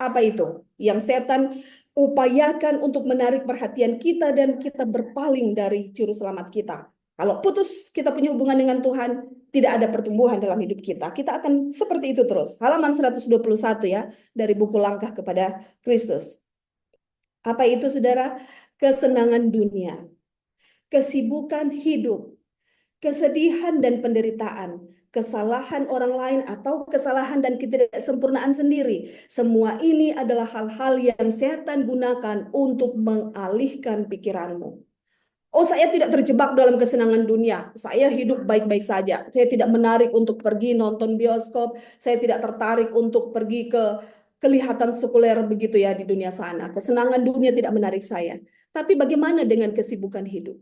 Apa itu? Yang setan upayakan untuk menarik perhatian kita dan kita berpaling dari juru selamat kita. Kalau putus kita punya hubungan dengan Tuhan, tidak ada pertumbuhan dalam hidup kita. Kita akan seperti itu terus. Halaman 121 ya, dari buku Langkah kepada Kristus. Apa itu, saudara? Kesenangan dunia, kesibukan hidup, kesedihan dan penderitaan, kesalahan orang lain atau kesalahan dan ketidaksempurnaan sendiri. Semua ini adalah hal-hal yang setan gunakan untuk mengalihkan pikiranmu. Oh, saya tidak terjebak dalam kesenangan dunia. Saya hidup baik-baik saja. Saya tidak menarik untuk pergi nonton bioskop. Saya tidak tertarik untuk pergi ke kelihatan sekuler begitu ya di dunia sana. Kesenangan dunia tidak menarik saya. Tapi bagaimana dengan kesibukan hidup?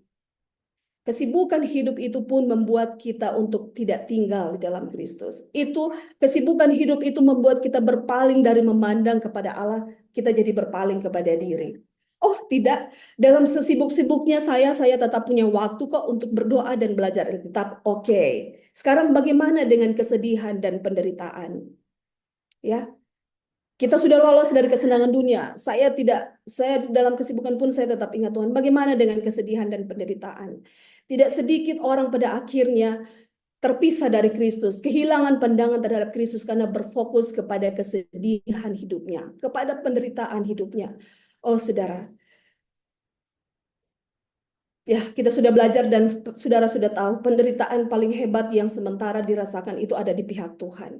Kesibukan hidup itu pun membuat kita untuk tidak tinggal di dalam Kristus. Itu kesibukan hidup itu membuat kita berpaling dari memandang kepada Allah, kita jadi berpaling kepada diri. Oh, tidak, dalam sesibuk-sibuknya saya tetap punya waktu kok untuk berdoa dan belajar Alkitab. Oke. Sekarang bagaimana dengan kesedihan dan penderitaan? Ya, kita sudah lolos dari kesenangan dunia. Saya dalam kesibukan pun saya tetap ingat Tuhan. Bagaimana dengan kesedihan dan penderitaan? Tidak sedikit orang pada akhirnya terpisah dari Kristus, kehilangan pandangan terhadap Kristus karena berfokus kepada kesedihan hidupnya, kepada penderitaan hidupnya. Oh, saudara, ya kita sudah belajar dan saudara sudah tahu penderitaan paling hebat yang sementara dirasakan itu ada di pihak Tuhan.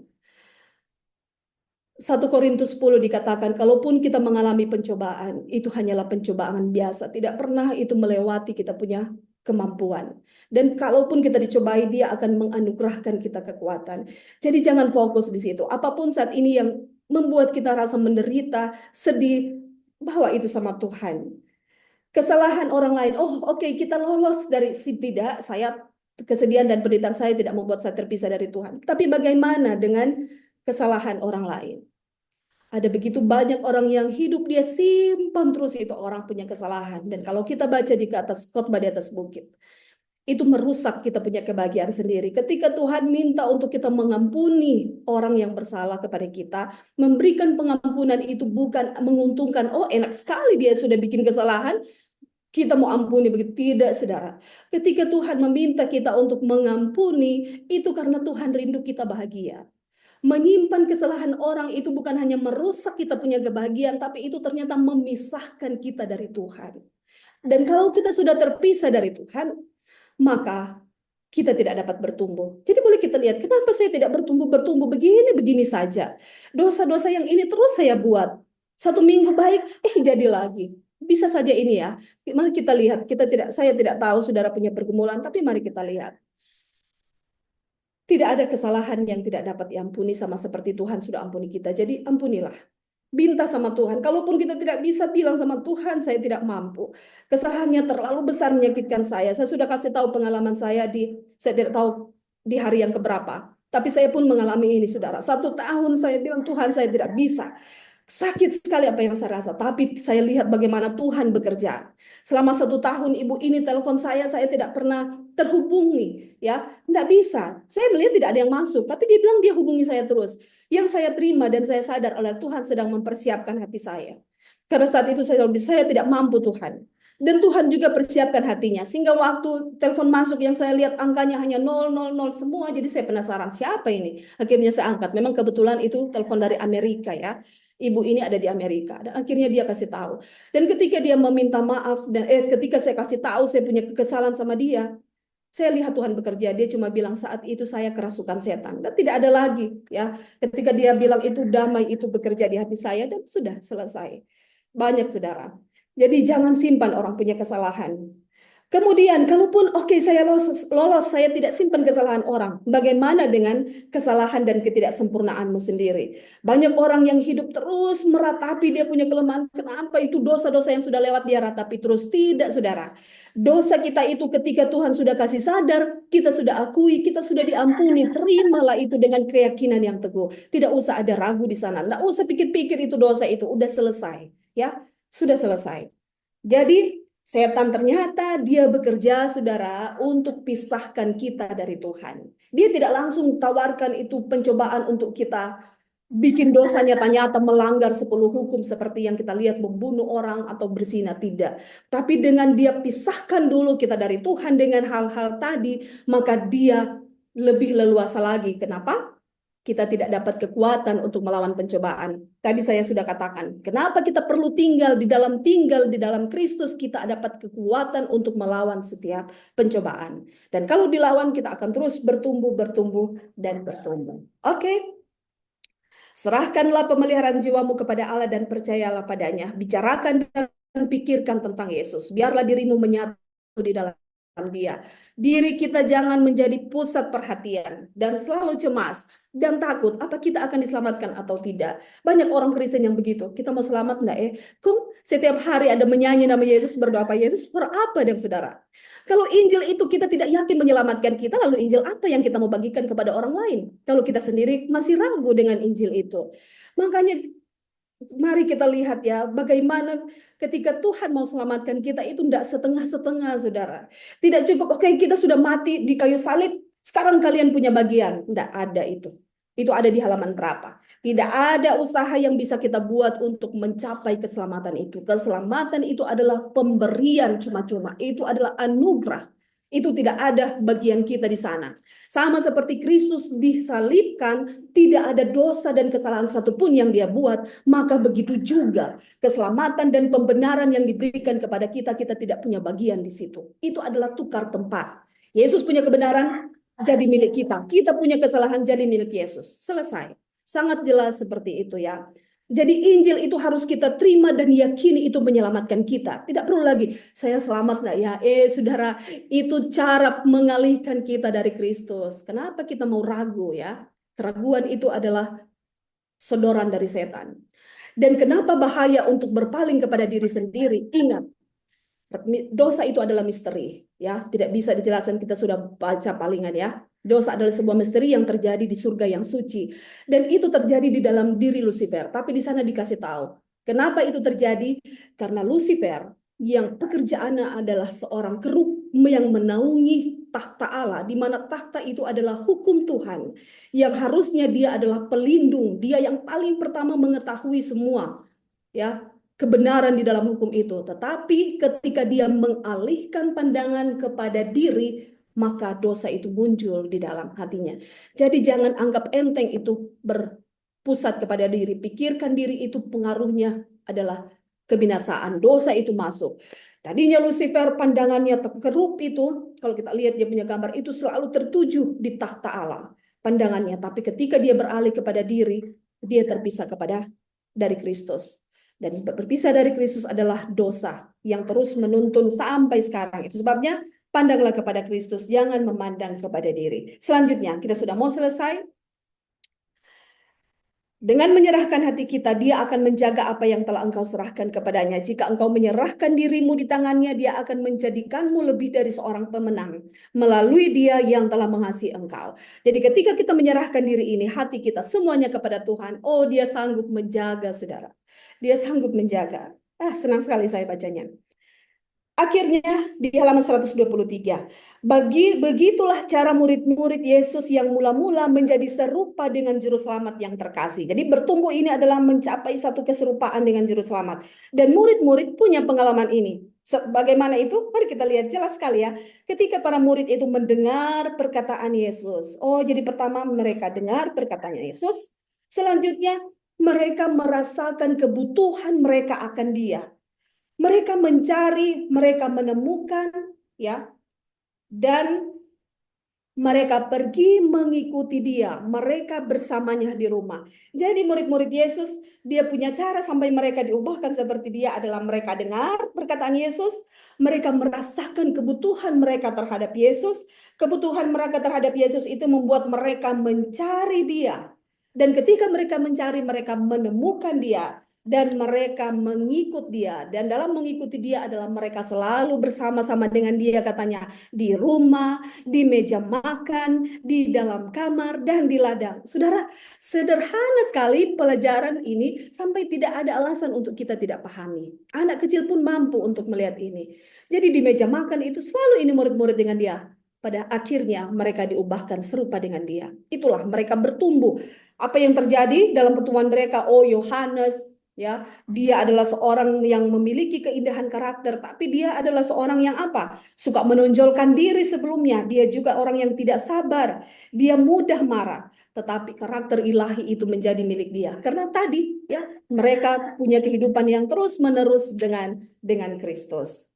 1 Korintus 10 dikatakan, kalaupun kita mengalami pencobaan, itu hanyalah pencobaan biasa. Tidak pernah itu melewati kita punya kemampuan. Dan kalaupun kita dicobai, Dia akan menganugerahkan kita kekuatan. Jadi jangan fokus di situ. Apapun saat ini yang membuat kita rasa menderita, sedih, bawa itu sama Tuhan. Kesalahan orang lain, oh oke, kita lolos dari tidak, saya kesedihan dan penderitaan saya tidak membuat saya terpisah dari Tuhan. Tapi bagaimana dengan kesalahan orang lain? Ada begitu banyak orang yang hidup dia simpan terus itu orang punya kesalahan. Dan kalau kita baca di atas khotbah di atas bukit, itu merusak kita punya kebahagiaan sendiri. Ketika Tuhan minta untuk kita mengampuni orang yang bersalah kepada kita, memberikan pengampunan itu bukan menguntungkan, oh enak sekali dia sudah bikin kesalahan, kita mau ampuni begitu. Tidak, saudara. Ketika Tuhan meminta kita untuk mengampuni, itu karena Tuhan rindu kita bahagia. Menyimpan kesalahan orang itu bukan hanya merusak kita punya kebahagiaan, tapi itu ternyata memisahkan kita dari Tuhan. Dan kalau kita sudah terpisah dari Tuhan, maka kita tidak dapat bertumbuh. Jadi boleh kita lihat, kenapa saya tidak bertumbuh begini saja. Dosa-dosa yang ini terus saya buat. Satu minggu baik, jadi lagi. Bisa saja ini ya. Mari kita lihat. Saya tidak tahu saudara punya pergumulan, tapi mari kita lihat. Tidak ada kesalahan yang tidak dapat diampuni sama seperti Tuhan sudah ampuni kita. Jadi ampunilah. Minta sama Tuhan. Kalaupun kita tidak bisa bilang sama Tuhan, saya tidak mampu. Kesalahannya terlalu besar menyakitkan saya. Saya sudah kasih tahu pengalaman saya saya tidak tahu di hari yang keberapa. Tapi saya pun mengalami ini, saudara. 1 tahun saya bilang, Tuhan saya tidak bisa. Sakit sekali apa yang saya rasa, tapi saya lihat bagaimana Tuhan bekerja. Selama 1 tahun ibu ini telepon saya tidak pernah terhubungi, ya, nggak bisa. Saya melihat tidak ada yang masuk, tapi dia bilang dia hubungi saya terus. Yang saya terima dan saya sadar oleh Tuhan sedang mempersiapkan hati saya. Karena saat itu saya tidak mampu Tuhan. Dan Tuhan juga persiapkan hatinya. Sehingga waktu telepon masuk yang saya lihat angkanya hanya 000 semua. Jadi saya penasaran siapa ini. Akhirnya saya angkat. Memang kebetulan itu telepon dari Amerika ya. Ibu ini ada di Amerika. Dan akhirnya dia kasih tahu. Dan ketika dia meminta maaf. Ketika saya kasih tahu saya punya kekesalan sama dia. Saya lihat Tuhan bekerja. Dia cuma bilang saat itu saya kerasukan setan. Dan tidak ada lagi. Ya, ketika dia bilang itu damai itu bekerja di hati saya. Dan sudah selesai. Banyak saudara. Jadi jangan simpan orang punya kesalahan. Kemudian, kalaupun saya lolos, saya tidak simpan kesalahan orang. Bagaimana dengan kesalahan dan ketidaksempurnaanmu sendiri? Banyak orang yang hidup terus meratapi dia punya kelemahan. Kenapa itu dosa-dosa yang sudah lewat dia ratapi terus? Tidak, saudara. Dosa kita itu ketika Tuhan sudah kasih sadar, kita sudah akui, kita sudah diampuni. Terimalah itu dengan keyakinan yang teguh. Tidak usah ada ragu di sana. Tidak usah pikir-pikir itu dosa itu. Udah selesai. Ya, sudah selesai. Jadi setan ternyata dia bekerja saudara untuk pisahkan kita dari Tuhan. Dia tidak langsung tawarkan itu pencobaan untuk kita bikin dosa nyata-nyata melanggar 10 hukum seperti yang kita lihat membunuh orang atau berzina, tidak. Tapi dengan dia pisahkan dulu kita dari Tuhan dengan hal-hal tadi, maka dia lebih leluasa lagi. Kenapa? Kita tidak dapat kekuatan untuk melawan pencobaan. Tadi saya sudah katakan, kenapa kita perlu tinggal di dalam Kristus, kita dapat kekuatan untuk melawan setiap pencobaan. Dan kalau dilawan, kita akan terus bertumbuh, dan bertumbuh. Oke. Serahkanlah pemeliharaan jiwamu kepada Allah dan percayalah padanya. Bicarakan dan pikirkan tentang Yesus. Biarlah dirimu menyatu di dalam dia. Diri kita jangan menjadi pusat perhatian dan selalu cemas dan takut apa kita akan diselamatkan atau tidak. Banyak orang Kristen yang begitu. Kita mau selamat enggak ya? Setiap hari ada menyanyi nama Yesus, berdoa apa Yesus, for apa dong saudara? Kalau Injil itu kita tidak yakin menyelamatkan kita, lalu Injil apa yang kita mau bagikan kepada orang lain? Kalau kita sendiri masih ragu dengan Injil itu. Makanya mari kita lihat ya, bagaimana ketika Tuhan mau selamatkan kita itu tidak setengah-setengah, saudara. Tidak cukup, kita sudah mati di kayu salib, sekarang kalian punya bagian. Tidak ada itu. Itu ada di halaman berapa. Tidak ada usaha yang bisa kita buat untuk mencapai keselamatan itu. Keselamatan itu adalah pemberian cuma-cuma. Itu adalah anugerah. Itu tidak ada bagian kita di sana. Sama seperti Kristus disalibkan, tidak ada dosa dan kesalahan satupun yang dia buat, maka begitu juga keselamatan dan pembenaran yang diberikan kepada kita, kita tidak punya bagian di situ. Itu adalah tukar tempat. Yesus punya kebenaran, jadi milik kita. Kita punya kesalahan, jadi milik Yesus. Selesai. Sangat jelas seperti itu ya. Jadi Injil itu harus kita terima dan yakini itu menyelamatkan kita. Tidak perlu lagi, saya selamat nggak ya? Saudara, itu cara mengalihkan kita dari Kristus. Kenapa kita mau ragu ya? Keraguan itu adalah sodoran dari setan. Dan kenapa bahaya untuk berpaling kepada diri sendiri? Ingat, dosa itu adalah misteri. Ya, tidak bisa dijelaskan, kita sudah baca palingan ya. Dosa adalah sebuah misteri yang terjadi di surga yang suci. Dan itu terjadi di dalam diri Lucifer. Tapi di sana dikasih tahu. Kenapa itu terjadi? Karena Lucifer yang pekerjaannya adalah seorang kerub yang menaungi takhta Allah, di mana takhta itu adalah hukum Tuhan, yang harusnya dia adalah pelindung, dia yang paling pertama mengetahui semua, ya, kebenaran di dalam hukum itu. Tetapi ketika dia mengalihkan pandangan kepada diri, maka dosa itu muncul di dalam hatinya. Jadi jangan anggap enteng itu berpusat kepada diri. Pikirkan diri itu pengaruhnya adalah kebinasaan. Dosa itu masuk. Tadinya Lucifer pandangannya terkerup itu, kalau kita lihat dia punya gambar itu selalu tertuju di takhta Allah pandangannya. Tapi ketika dia beralih kepada diri, dia terpisah kepada dari Kristus. Dan berpisah dari Kristus adalah dosa yang terus menuntun sampai sekarang. Itu sebabnya pandanglah kepada Kristus, jangan memandang kepada diri. Selanjutnya, kita sudah mau selesai. Dengan menyerahkan hati kita, dia akan menjaga apa yang telah engkau serahkan kepadanya. Jika engkau menyerahkan dirimu di tangannya, dia akan menjadikanmu lebih dari seorang pemenang melalui dia yang telah mengasihi engkau. Jadi ketika kita menyerahkan diri ini, hati kita semuanya kepada Tuhan, oh dia sanggup menjaga, saudara. Dia sanggup menjaga. Senang sekali saya bacanya. Akhirnya di halaman 123, begitulah cara murid-murid Yesus yang mula-mula menjadi serupa dengan juru selamat yang terkasih. Jadi bertumbuh ini adalah mencapai satu keserupaan dengan juru selamat. Dan murid-murid punya pengalaman ini. Bagaimana itu? Mari kita lihat jelas sekali ya. Ketika para murid itu mendengar perkataan Yesus. Oh, jadi pertama mereka dengar perkataan Yesus. Selanjutnya mereka merasakan kebutuhan mereka akan Dia. Mereka mencari, mereka menemukan, ya, dan mereka pergi mengikuti dia. Mereka bersamanya di rumah. Jadi murid-murid Yesus, dia punya cara sampai mereka diubahkan seperti dia adalah mereka dengar perkataan Yesus, mereka merasakan kebutuhan mereka terhadap Yesus. Kebutuhan mereka terhadap Yesus itu membuat mereka mencari dia. Dan ketika mereka mencari, mereka menemukan dia. Dan mereka mengikut dia. Dan dalam mengikuti dia adalah mereka selalu bersama-sama dengan dia, katanya. Di rumah, di meja makan, di dalam kamar, dan di ladang. Saudara, sederhana sekali pelajaran ini sampai tidak ada alasan untuk kita tidak pahami. Anak kecil pun mampu untuk melihat ini. Jadi di meja makan itu selalu ini murid-murid dengan dia. Pada akhirnya mereka diubahkan serupa dengan dia. Itulah mereka bertumbuh. Apa yang terjadi dalam pertemuan mereka? Oh, Yohanes, ya, dia adalah seorang yang memiliki keindahan karakter, tapi dia adalah seorang yang apa? Suka menonjolkan diri sebelumnya. Dia juga orang yang tidak sabar. Dia mudah marah. Tetapi karakter ilahi itu menjadi milik dia. Karena tadi, ya, mereka punya kehidupan yang terus-menerus dengan Kristus.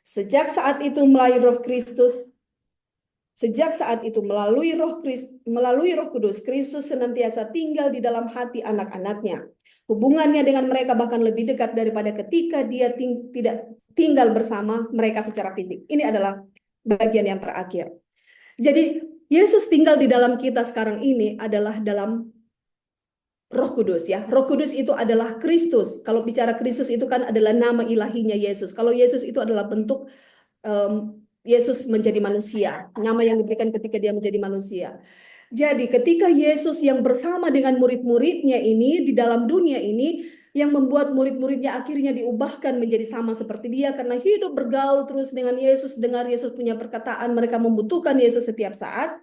Sejak saat itu melalui Roh Kristus, melalui Roh Kudus, Kristus senantiasa tinggal di dalam hati anak-anaknya. Hubungannya dengan mereka bahkan lebih dekat daripada ketika dia tidak tinggal bersama mereka secara fisik. Ini adalah bagian yang terakhir. Jadi Yesus tinggal di dalam kita sekarang ini adalah dalam Roh Kudus, ya. Roh Kudus itu adalah Kristus. Kalau bicara Kristus itu kan adalah nama ilahinya Yesus. Kalau Yesus itu adalah bentuk Yesus menjadi manusia, nama yang diberikan ketika dia menjadi manusia. Jadi ketika Yesus yang bersama dengan murid-muridnya ini di dalam dunia ini, yang membuat murid-muridnya akhirnya diubahkan menjadi sama seperti dia karena hidup bergaul terus dengan Yesus, dengar Yesus punya perkataan, mereka membutuhkan Yesus setiap saat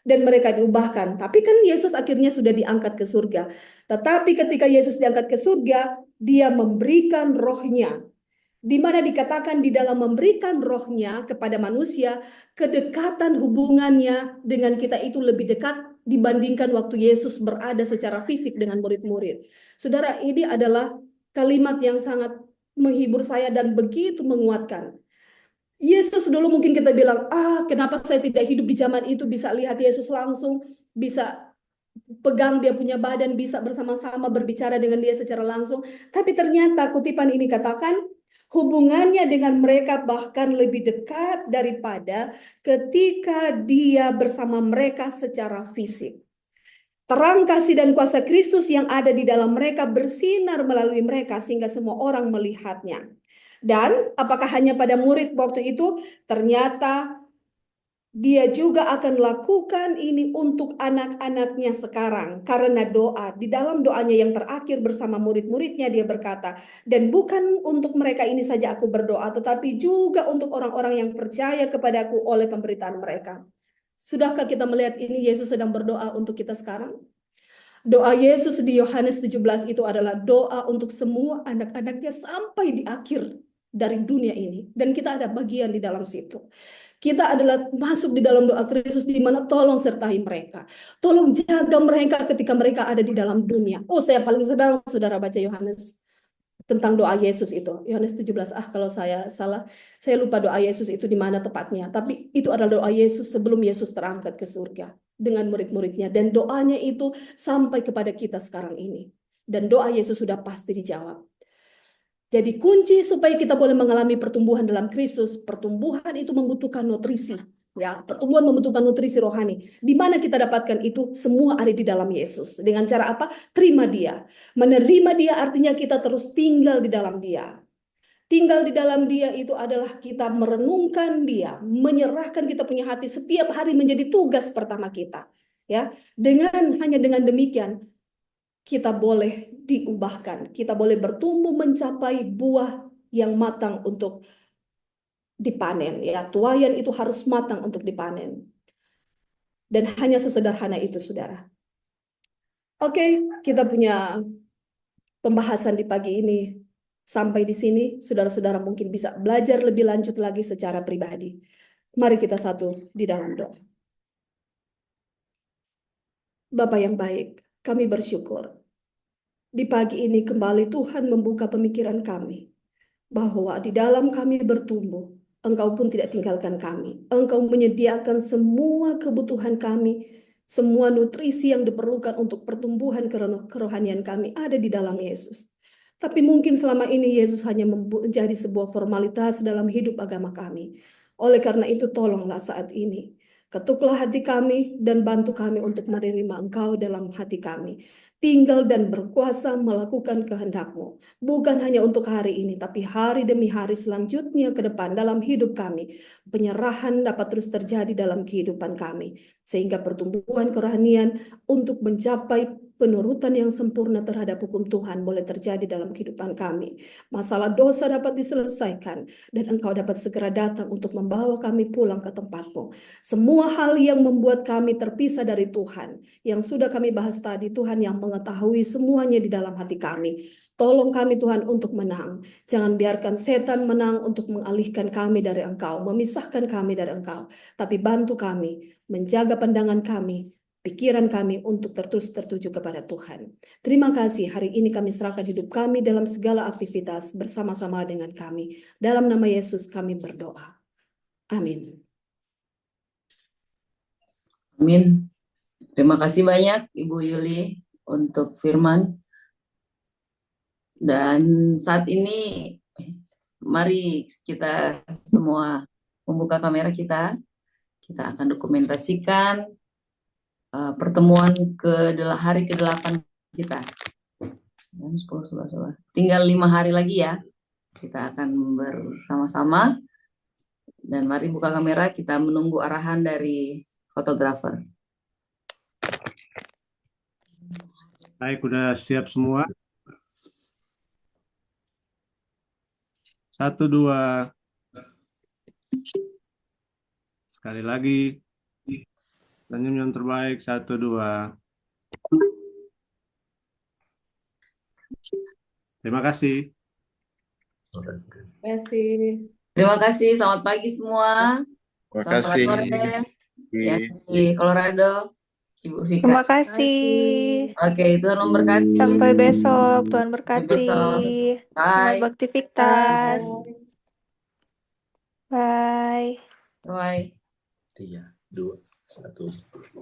dan mereka diubahkan. Tapi kan Yesus akhirnya sudah diangkat ke surga. Tetapi ketika Yesus diangkat ke surga, dia memberikan rohnya. Di mana dikatakan di dalam memberikan rohnya kepada manusia, kedekatan hubungannya dengan kita itu lebih dekat dibandingkan waktu Yesus berada secara fisik dengan murid-murid. Saudara, ini adalah kalimat yang sangat menghibur saya dan begitu menguatkan. Yesus dulu mungkin kita bilang, kenapa saya tidak hidup di zaman itu, bisa lihat Yesus langsung, bisa pegang dia punya badan, bisa bersama-sama berbicara dengan dia secara langsung. Tapi ternyata kutipan ini katakan, hubungannya dengan mereka bahkan lebih dekat daripada ketika dia bersama mereka secara fisik. Terang kasih dan kuasa Kristus yang ada di dalam mereka bersinar melalui mereka sehingga semua orang melihatnya. Dan apakah hanya pada murid waktu itu? Ternyata Dia juga akan lakukan ini untuk anak-anaknya sekarang. Karena doa, di dalam doanya yang terakhir bersama murid-muridnya dia berkata, dan bukan untuk mereka ini saja aku berdoa, tetapi juga untuk orang-orang yang percaya kepadaku oleh pemberitaan mereka. Sudahkah kita melihat ini Yesus sedang berdoa untuk kita sekarang? Doa Yesus di Yohanes 17 itu adalah doa untuk semua anak-anaknya sampai di akhir dari dunia ini. Dan kita ada bagian di dalam situ. Kita adalah masuk di dalam doa Kristus di mana tolong sertai mereka. Tolong jaga mereka ketika mereka ada di dalam dunia. Oh, saya paling sedang saudara baca Yohanes tentang doa Yesus itu. Yohanes 17. Kalau saya salah, saya lupa doa Yesus itu di mana tepatnya. Tapi itu adalah doa Yesus sebelum Yesus terangkat ke surga dengan murid-muridnya. Dan doanya itu sampai kepada kita sekarang ini. Dan doa Yesus sudah pasti dijawab. Jadi kunci supaya kita boleh mengalami pertumbuhan dalam Kristus, pertumbuhan itu membutuhkan nutrisi. Ya, pertumbuhan membutuhkan nutrisi rohani. Di mana kita dapatkan itu? Semua ada di dalam Yesus. Dengan cara apa? Terima Dia. Menerima Dia artinya kita terus tinggal di dalam Dia. Tinggal di dalam Dia itu adalah kita merenungkan Dia, menyerahkan kita punya hati setiap hari menjadi tugas pertama kita. Ya, hanya dengan demikian kita boleh diubahkan, kita boleh bertumbuh mencapai buah yang matang untuk dipanen. Ya, tuaian itu harus matang untuk dipanen. Dan hanya sesederhana itu, saudara. Oke, kita punya pembahasan di pagi ini. Sampai di sini, saudara-saudara mungkin bisa belajar lebih lanjut lagi secara pribadi. Mari kita satu di dalam doa. Bapa yang baik, kami bersyukur. Di pagi ini kembali Tuhan membuka pemikiran kami bahwa di dalam kami bertumbuh, Engkau pun tidak tinggalkan kami. Engkau menyediakan semua kebutuhan kami, semua nutrisi yang diperlukan untuk pertumbuhan kerohanian kami ada di dalam Yesus. Tapi mungkin selama ini Yesus hanya menjadi sebuah formalitas dalam hidup agama kami. Oleh karena itu tolonglah saat ini. Ketuklah hati kami dan bantu kami untuk menerima Engkau dalam hati kami. Tinggal dan berkuasa melakukan kehendak-Mu. Bukan hanya untuk hari ini, tapi hari demi hari selanjutnya ke depan dalam hidup kami. Penyerahan dapat terus terjadi dalam kehidupan kami. Sehingga pertumbuhan kerohanian untuk mencapai penurutan yang sempurna terhadap hukum Tuhan boleh terjadi dalam kehidupan kami. Masalah dosa dapat diselesaikan dan Engkau dapat segera datang untuk membawa kami pulang ke tempat-Mu. Semua hal yang membuat kami terpisah dari Tuhan, yang sudah kami bahas tadi, Tuhan yang mengetahui semuanya di dalam hati kami. Tolong kami Tuhan untuk menang. Jangan biarkan setan menang untuk mengalihkan kami dari Engkau, memisahkan kami dari Engkau. Tapi bantu kami, menjaga pandangan kami, pikiran kami untuk terus tertuju kepada Tuhan. Terima kasih hari ini kami serahkan hidup kami dalam segala aktivitas bersama-sama dengan kami. Dalam nama Yesus kami berdoa. Amin. Amin. Terima kasih banyak Ibu Yuli untuk firman. Dan saat ini mari kita semua membuka kamera kita. Kita akan dokumentasikan pertemuan hari ke-8 kita. 9, 10, 11, 12. Tinggal 5 hari lagi ya. Kita akan bersama-sama. Dan mari buka kamera, kita menunggu arahan dari fotografer. Baik, udah siap semua. 1, 2. Sekali lagi. Senyum yang terbaik. 1, 2. Terima kasih. Terima kasih. Terima kasih. Selamat pagi semua. Terima Selamat kasih. sore. Yang di Colorado, Ibu Vika. Terima kasih. Oke, Tuhan memberkati. Sampai besok. Tuhan Sampai berkati. besok. Selamat Bye. beraktivitas. Bye. Bye. Bye. 3, 2, 1.